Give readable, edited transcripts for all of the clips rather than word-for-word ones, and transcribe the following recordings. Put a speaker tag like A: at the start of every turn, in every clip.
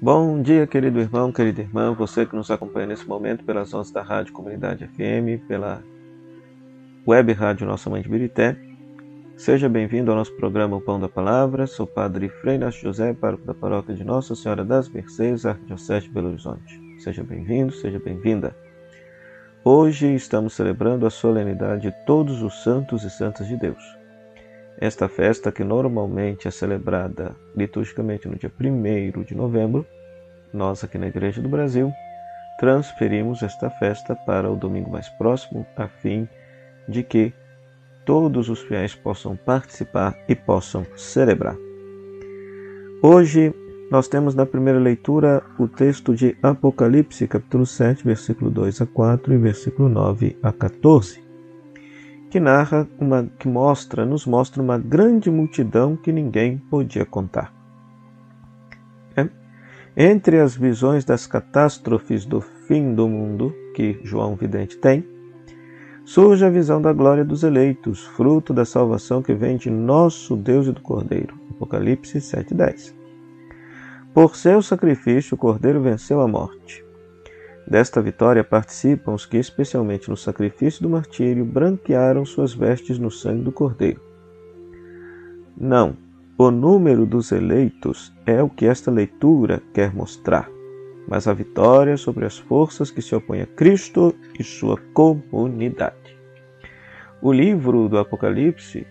A: Bom dia, querido irmão, querida irmã, você que nos acompanha nesse momento pelas ondas da Rádio Comunidade FM, pela web rádio Nossa Mãe de Birité. Seja bem-vindo ao nosso programa O Pão da Palavra. Sou o Padre Frei Inácio José, pároco da paróquia de Nossa Senhora das Mercês, Arquidiocese de Belo Horizonte. Seja bem-vindo, seja bem-vinda. Hoje estamos celebrando a solenidade de todos os santos e santas de Deus. Esta festa, que normalmente é celebrada liturgicamente no dia 1º de novembro, nós aqui na Igreja do Brasil transferimos esta festa para o domingo mais próximo, a fim de que todos os fiéis possam participar e possam celebrar. Hoje nós temos na primeira leitura o texto de Apocalipse, capítulo 7, versículo 2 a 4 e versículo 9 a 14. Que nos mostra uma grande multidão que ninguém podia contar. Entre as visões das catástrofes do fim do mundo, que João Vidente tem, surge a visão da glória dos eleitos, fruto da salvação que vem de nosso Deus e do Cordeiro. Apocalipse 7:10. Por seu sacrifício, o Cordeiro venceu a morte. Desta vitória participam os que, especialmente no sacrifício do martírio, branquearam suas vestes no sangue do Cordeiro. Não, o número dos eleitos é o que esta leitura quer mostrar, mas a vitória sobre as forças que se opõem a Cristo e sua comunidade. O livro do Apocalipse,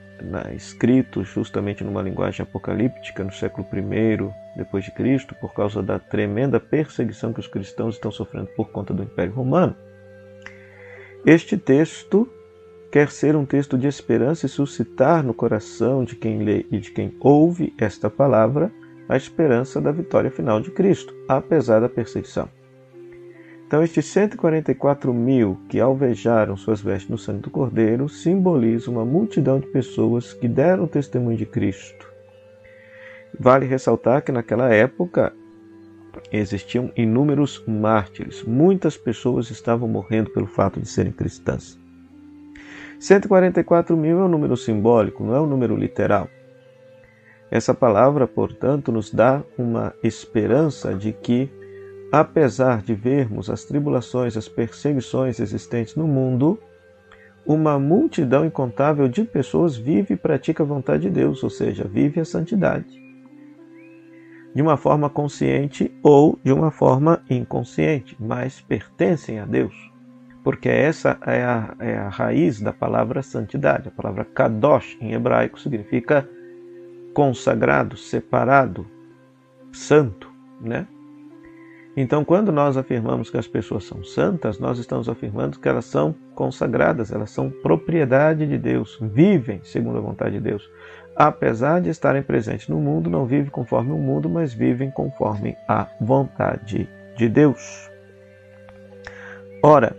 A: escrito justamente numa linguagem apocalíptica no século I depois de Cristo, por causa da tremenda perseguição que os cristãos estão sofrendo por conta do Império Romano, este texto quer ser um texto de esperança e suscitar no coração de quem lê e de quem ouve esta palavra a esperança da vitória final de Cristo, apesar da perseguição. Então, estes 144.000 que alvejaram suas vestes no sangue do Cordeiro simbolizam uma multidão de pessoas que deram testemunho de Cristo. Vale ressaltar que naquela época existiam inúmeros mártires. Muitas pessoas estavam morrendo pelo fato de serem cristãs. 144.000 é um número simbólico, não é um número literal. Essa palavra, portanto, nos dá uma esperança de que, apesar de vermos as tribulações, as perseguições existentes no mundo, uma multidão incontável de pessoas vive e pratica a vontade de Deus, ou seja, vive a santidade. De uma forma consciente ou de uma forma inconsciente, mas pertencem a Deus. Porque essa é a raiz da palavra santidade. A palavra kadosh em hebraico significa consagrado, separado, santo, né? Então, quando nós afirmamos que as pessoas são santas, nós estamos afirmando que elas são consagradas, elas são propriedade de Deus, vivem segundo a vontade de Deus. Apesar de estarem presentes no mundo, não vivem conforme o mundo, mas vivem conforme a vontade de Deus. Ora,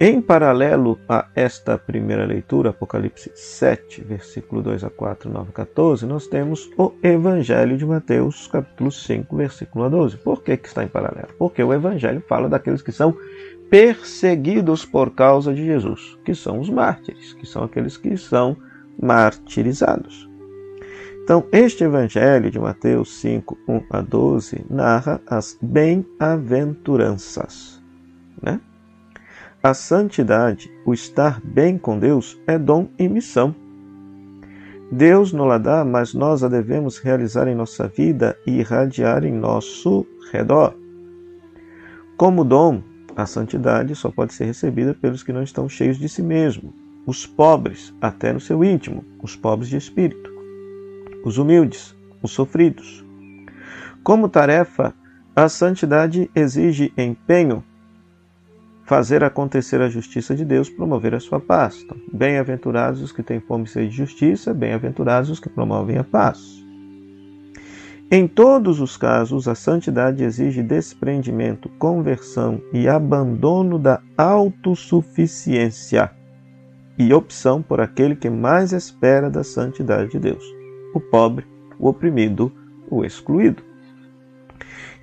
A: em paralelo a esta primeira leitura, Apocalipse 7, versículo 2 a 4, 9 a 14, nós temos o Evangelho de Mateus, capítulo 5, versículo 1 a 12. Por que está em paralelo? Porque o Evangelho fala daqueles que são perseguidos por causa de Jesus, que são os mártires, que são aqueles que são martirizados. Então, este Evangelho de Mateus 5, 1 a 12, narra as bem-aventuranças, né? A santidade, o estar bem com Deus, é dom e missão. Deus nos a dá, mas nós a devemos realizar em nossa vida e irradiar em nosso redor. Como dom, a santidade só pode ser recebida pelos que não estão cheios de si mesmo, os pobres, até no seu íntimo, os pobres de espírito, os humildes, os sofridos. Como tarefa, a santidade exige empenho, fazer acontecer a justiça de Deus, promover a sua paz. Então, bem-aventurados os que têm fome e sede de justiça, bem-aventurados os que promovem a paz. Em todos os casos, a santidade exige desprendimento, conversão e abandono da autossuficiência e opção por aquele que mais espera da santidade de Deus, o pobre, o oprimido, o excluído.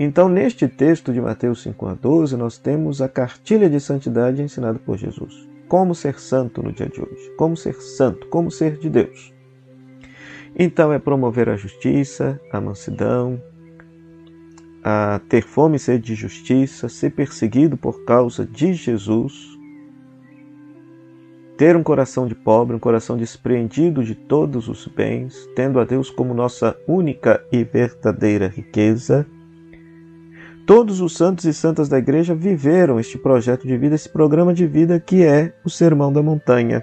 A: Então, neste texto de Mateus 5 a 12, nós temos a cartilha de santidade ensinada por Jesus. Como ser santo no dia de hoje? Como ser santo? Como ser de Deus? Então, é promover a justiça, a mansidão, a ter fome e sede de justiça, ser perseguido por causa de Jesus, ter um coração de pobre, um coração despreendido de todos os bens, tendo a Deus como nossa única e verdadeira riqueza. Todos os santos e santas da igreja viveram este projeto de vida, esse programa de vida que é o Sermão da Montanha.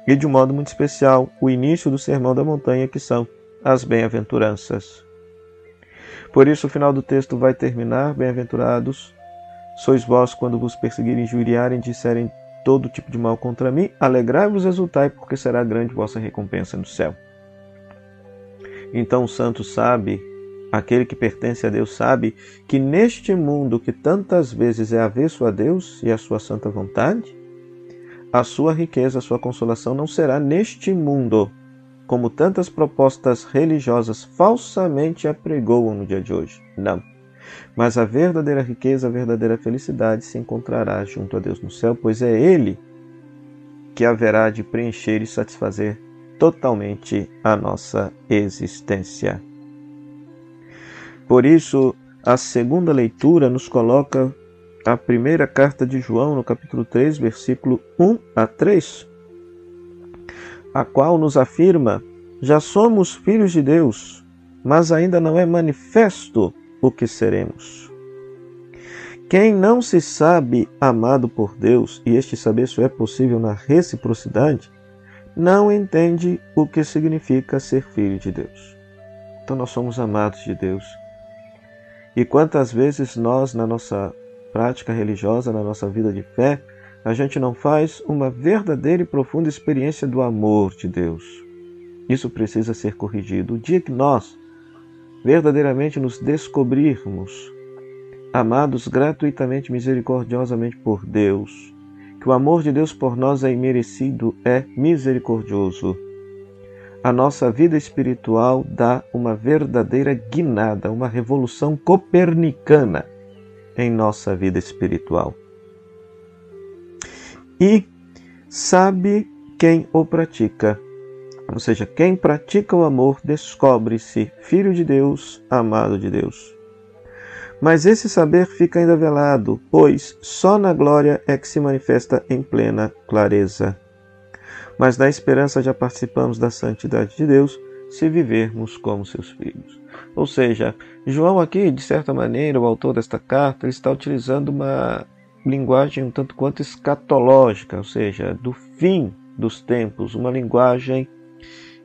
A: E de um modo muito especial, o início do Sermão da Montanha, que são as bem-aventuranças. Por isso o final do texto vai terminar: bem-aventurados sois vós quando vos perseguirem, injuriarem, disserem todo tipo de mal contra mim, alegrai-vos e exultai, porque será grande vossa recompensa no céu. Então o santo sabe, aquele que pertence a Deus sabe, que neste mundo que tantas vezes é avesso a Deus e a sua santa vontade, a sua riqueza, a sua consolação não será neste mundo, como tantas propostas religiosas falsamente apregoam no dia de hoje. Não. Mas a verdadeira riqueza, a verdadeira felicidade se encontrará junto a Deus no céu, pois é Ele que haverá de preencher e satisfazer totalmente a nossa existência. Por isso, a segunda leitura nos coloca a primeira carta de João, no capítulo 3, versículo 1 a 3, a qual nos afirma: já somos filhos de Deus, mas ainda não é manifesto o que seremos. Quem não se sabe amado por Deus, e este saber só é possível na reciprocidade, não entende o que significa ser filho de Deus. Então nós somos amados de Deus. E quantas vezes nós, na nossa prática religiosa, na nossa vida de fé, a gente não faz uma verdadeira e profunda experiência do amor de Deus. Isso precisa ser corrigido. O dia que nós verdadeiramente nos descobrirmos amados gratuitamente, misericordiosamente por Deus, que o amor de Deus por nós é imerecido, é misericordioso, a nossa vida espiritual dá uma verdadeira guinada, uma revolução copernicana em nossa vida espiritual. E sabe quem o pratica. Ou seja, quem pratica o amor descobre-se filho de Deus, amado de Deus. Mas esse saber fica ainda velado, pois só na glória é que se manifesta em plena clareza. Mas na esperança já participamos da santidade de Deus, se vivermos como seus filhos. Ou seja, João aqui, de certa maneira, o autor desta carta, ele está utilizando uma linguagem um tanto quanto escatológica, ou seja, do fim dos tempos, uma linguagem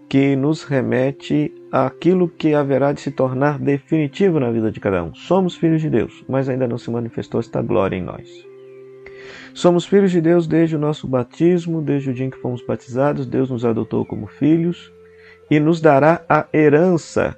A: que nos remete àquilo que haverá de se tornar definitivo na vida de cada um. Somos filhos de Deus, mas ainda não se manifestou esta glória em nós. Somos filhos de Deus desde o nosso batismo, desde o dia em que fomos batizados. Deus nos adotou como filhos e nos dará a herança